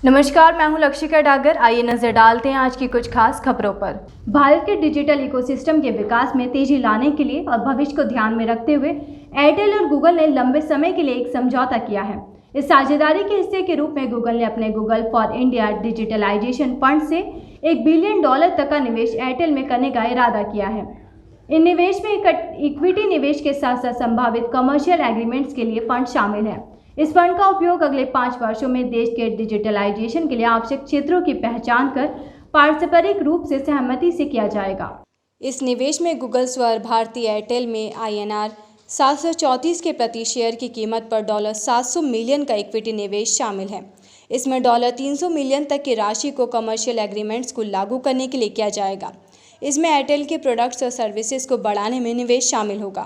नमस्कार, मैं हूं लक्षिका डागर। आइए नजर डालते हैं आज की कुछ खास खबरों पर। भारत के डिजिटल इकोसिस्टम के विकास में तेजी लाने के लिए और भविष्य को ध्यान में रखते हुए एयरटेल और गूगल ने लंबे समय के लिए एक समझौता किया है। इस साझेदारी के हिस्से के रूप में गूगल ने अपने Google for India digitalization fund से $1 बिलियन तक का निवेश एयरटेल में करने का इरादा किया है। इन निवेश में इक्विटी निवेश के साथ साथ संभावित कमर्शियल एग्रीमेंट्स के लिए फंड शामिल है। इस फंड का उपयोग अगले 5 वर्षों में देश के डिजिटलाइजेशन के लिए आवश्यक क्षेत्रों की पहचान कर पारस्परिक रूप से सहमति से किया जाएगा। इस निवेश में गूगल स्वर भारती एयरटेल में INR 734 के प्रति शेयर की कीमत पर $700 मिलियन का इक्विटी निवेश शामिल है। इसमें $300 मिलियन तक की राशि को कमर्शियल एग्रीमेंट्स को लागू करने के लिए किया जाएगा। इसमें एयरटेल के प्रोडक्ट्स और सर्विसेज को बढ़ाने में निवेश शामिल होगा।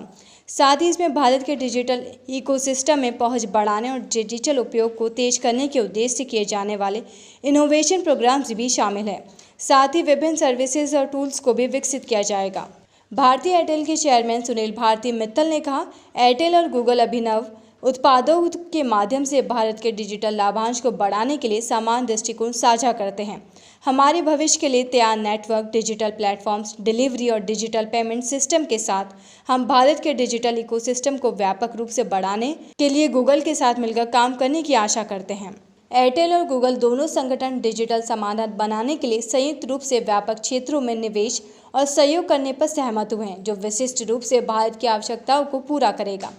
साथ ही इसमें भारत के डिजिटल इकोसिस्टम में पहुंच बढ़ाने और डिजिटल उपयोग को तेज करने के उद्देश्य से किए जाने वाले इनोवेशन प्रोग्राम्स भी शामिल है। साथ ही विभिन्न सर्विसेज और टूल्स को भी विकसित किया जाएगा। भारतीय एयरटेल के चेयरमैन सुनील भारती मित्तल ने कहा, एयरटेल और गूगल अभिनव उत्पादों के माध्यम से भारत के डिजिटल लाभांश को बढ़ाने के लिए समान दृष्टिकोण साझा करते हैं। हमारे भविष्य के लिए तैयार नेटवर्क, डिजिटल प्लेटफॉर्म्स, डिलीवरी और डिजिटल पेमेंट सिस्टम के साथ हम भारत के डिजिटल इकोसिस्टम को व्यापक रूप से बढ़ाने के लिए गूगल के साथ मिलकर काम करने की आशा करते हैं। एयरटेल और गूगल दोनों संगठन डिजिटल समाधान बनाने के लिए संयुक्त रूप से व्यापक क्षेत्रों में निवेश और सहयोग करने पर सहमत हुए हैं, जो विशिष्ट रूप से भारत की आवश्यकताओं को पूरा करेगा।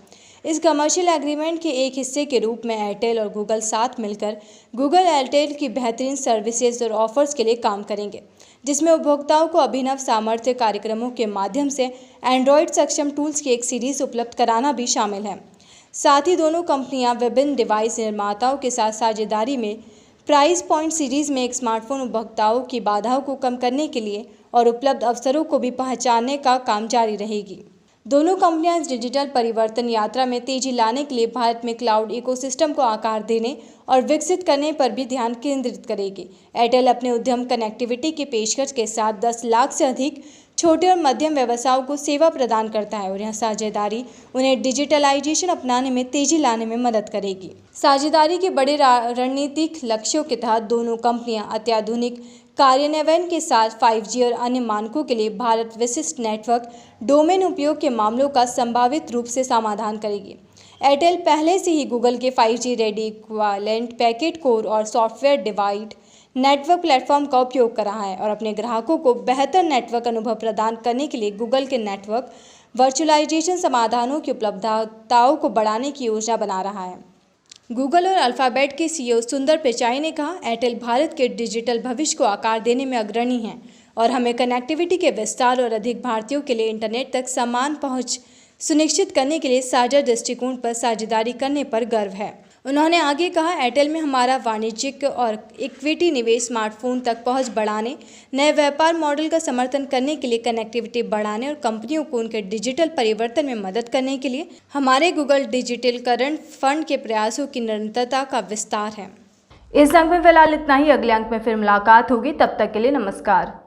इस कमर्शियल एग्रीमेंट के एक हिस्से के रूप में एयरटेल और गूगल साथ मिलकर गूगल एयरटेल की बेहतरीन सर्विसेज और ऑफर्स के लिए काम करेंगे, जिसमें उपभोक्ताओं को अभिनव सामर्थ्य कार्यक्रमों के माध्यम से एंड्रॉयड सक्षम टूल्स की एक सीरीज उपलब्ध कराना भी शामिल है। साथ ही दोनों कंपनियां विभिन्न डिवाइस निर्माताओं के साथ साझेदारी में प्राइस पॉइंट सीरीज में एक स्मार्टफोन उपभोक्ताओं की बाधाओं को कम करने के लिए और उपलब्ध अवसरों को भी पहचानने का काम जारी रहेगी। दोनों कंपनियां इस डिजिटल परिवर्तन यात्रा में तेजी लाने के लिए भारत में क्लाउड इकोसिस्टम को आकार देने और विकसित करने पर भी ध्यान केंद्रित करेगी। एयरटेल अपने उद्यम कनेक्टिविटी की पेशकश के साथ 10 लाख से अधिक छोटे और मध्यम व्यवसायों को सेवा प्रदान करता है और यह साझेदारी उन्हें डिजिटलाइजेशन अपनाने में तेजी लाने में मदद करेगी। साझेदारी के बड़े रणनीतिक लक्ष्यों के तहत दोनों कंपनियां अत्याधुनिक कार्यान्वयन के साथ 5G और अन्य मानकों के लिए भारत विशिष्ट नेटवर्क डोमेन उपयोग के मामलों का संभावित रूप से समाधान करेगी। एयरटेल पहले से ही गूगल के 5G ready equivalent packet core और सॉफ्टवेयर डिवाइड नेटवर्क प्लेटफॉर्म का उपयोग कर रहा है और अपने ग्राहकों को बेहतर नेटवर्क अनुभव प्रदान करने के लिए गूगल के नेटवर्क वर्चुअलाइजेशन समाधानों की उपलब्धताओं को बढ़ाने की योजना बना रहा है। गूगल और अल्फाबेट के CEO सुंदर पिचाई ने कहा, एयरटेल भारत के डिजिटल भविष्य को आकार देने में अग्रणी है और हमें कनेक्टिविटी के विस्तार और अधिक भारतीयों के लिए इंटरनेट तक समान पहुंच सुनिश्चित करने के लिए साझा दृष्टिकोण पर साझेदारी करने पर गर्व है। उन्होंने आगे कहा, एयरटेल में हमारा वाणिज्यिक और इक्विटी निवेश स्मार्टफोन तक पहुंच बढ़ाने, नए व्यापार मॉडल का समर्थन करने के लिए, कनेक्टिविटी बढ़ाने और कंपनियों को उनके डिजिटल परिवर्तन में मदद करने के लिए हमारे गूगल डिजिटलीकरण फंड के प्रयासों की निरंतरता का विस्तार है। इस अंक में फिलहाल इतना ही। अगले अंक में फिर मुलाकात होगी। तब तक के लिए नमस्कार।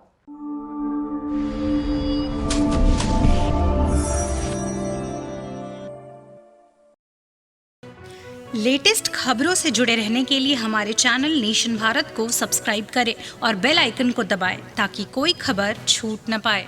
लेटेस्ट खबरों से जुड़े रहने के लिए हमारे चैनल नेशन भारत को सब्सक्राइब करें और बेल आइकन को दबाएं ताकि कोई खबर छूट न पाए।